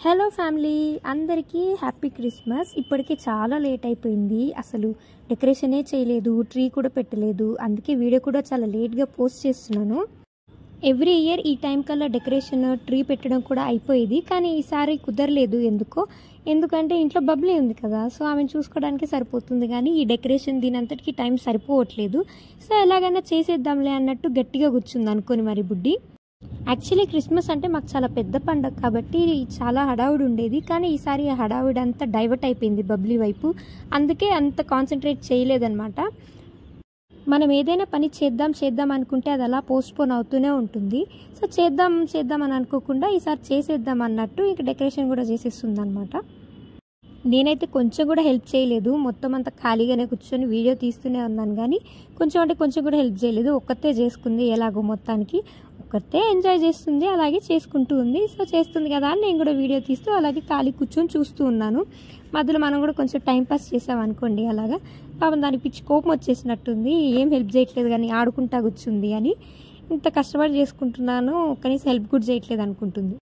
Hello family అందరికీ happy Christmas. ఇప్పటికే చాలా లేట్ అయిపోయింది. అసలు డెకరేషనే చేయలేదు, ట్రీ కూడా పెట్టలేదు. అందుకే వీడియో కూడా చాలా లేట్గా పోస్ట్ చేస్తున్నాను. ఎవ్రీ ఇయర్ ఈ టైం కల్లా డెకరేషన్ ట్రీ పెట్టడం కూడా అయిపోయేది, కానీ ఈసారి కుదరలేదు. ఎందుకంటే ఇంట్లో బబ్లీ ఉంది కదా, సో ఆమెను చూసుకోవడానికి సరిపోతుంది. కానీ ఈ డెకరేషన్ దీనంతటికి టైం సరిపోవట్లేదు. సో ఎలాగైనా చేసేద్దాంలే అన్నట్టు గట్టిగా కూర్చుంది అనుకొని మరి బుడ్డి. యాక్చువల్లీ క్రిస్మస్ అంటే మాకు చాలా పెద్ద పండుగ కాబట్టి చాలా హడావుడి ఉండేది, కానీ ఈసారి ఆ హడావుడి అంతా డైవర్ట్ అయిపోయింది బబ్లీ వైపు. అందుకే అంత కాన్సన్ట్రేట్ చేయలేదన్నమాట. మనం ఏదైనా పని చేద్దాం అనుకుంటే అది అలా పోస్ట్పోన్ అవుతూనే ఉంటుంది. సో చేద్దాం అని అనుకోకుండా ఈసారి చేసేద్దాం అన్నట్టు ఇంక డెకరేషన్ కూడా చేసేస్తుంది అనమాట. నేనైతే కొంచెం కూడా హెల్ప్ చేయలేదు, మొత్తం అంతా ఖాళీగానే కూర్చొని వీడియో తీస్తూనే ఉన్నాను. కానీ కొంచెం కూడా హెల్ప్ చేయలేదు. ఒక్కతే చేసుకుంది, ఎలాగో మొత్తానికి ఒక్కతే ఎంజాయ్ చేస్తుంది, అలాగే చేసుకుంటూ ఉంది. సో చేస్తుంది కదా అని నేను కూడా వీడియో తీస్తూ అలాగే ఖాళీ కూర్చొని చూస్తూ ఉన్నాను. మధ్యలో మనం కూడా కొంచెం టైంపాస్ చేసాం అనుకోండి. అలాగా పాపం దానికి పిచ్చి కోపం వచ్చేసినట్టుంది, ఏం హెల్ప్ చేయట్లేదు కానీ ఆడుకుంటా కూర్చుంది అని. ఇంత కష్టపడి చేసుకుంటున్నాను, కనీసం హెల్ప్ కూడా చేయట్లేదు అనుకుంటుంది.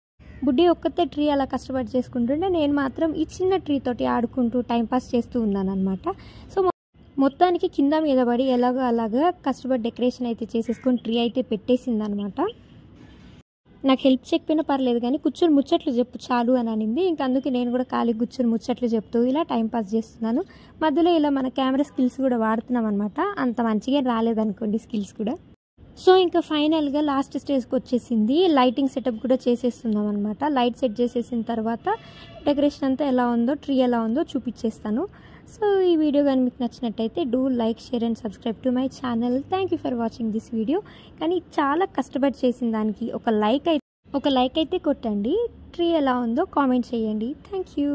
బుడ్డి ఒక్కతే ట్రీ అలా కష్టపడి చేసుకుంటుంటే నేను మాత్రం ఈ చిన్న ట్రీ తోటి ఆడుకుంటూ టైంపాస్ చేస్తూ ఉన్నాను అనమాట. సో మొత్తానికి కింద మీద పడి అలాగా కష్టపడి డెకరేషన్ అయితే చేసేసుకొని ట్రీ అయితే పెట్టేసింది అనమాట. నాకు హెల్ప్ చేయకపోయినా పర్లేదు కానీ కూర్చొని ముచ్చట్లు చెప్పు చాలు అని అనింది. ఇంకా అందుకే నేను కూడా ఖాళీ కూర్చొని ముచ్చట్లు చెప్తూ ఇలా టైంపాస్ చేస్తున్నాను. మధ్యలో ఇలా మన కెమెరా స్కిల్స్ కూడా వాడుతున్నాం అనమాట. అంత మంచిగా రాలేదనుకోండి స్కిల్స్ కూడా. సో ఇంకా ఫైనల్గా లాస్ట్ స్టేజ్కి వచ్చేసింది. లైటింగ్ సెటప్ కూడా చేసేస్తున్నాం అనమాట. లైట్ సెట్ చేసేసిన తర్వాత డెకరేషన్ అంతా ఎలా ఉందో, ట్రీ ఎలా ఉందో చూపించేస్తాను. సో ఈ వీడియో కానీ మీకు నచ్చినట్టయితే do like, share and subscribe to my channel. Thank you for watching this video. కానీ చాలా కష్టపడి చేసిన దానికి ఒక లైక్ అయితే కొట్టండి. ట్రీ ఎలా ఉందో కామెంట్ చేయండి. Thank you.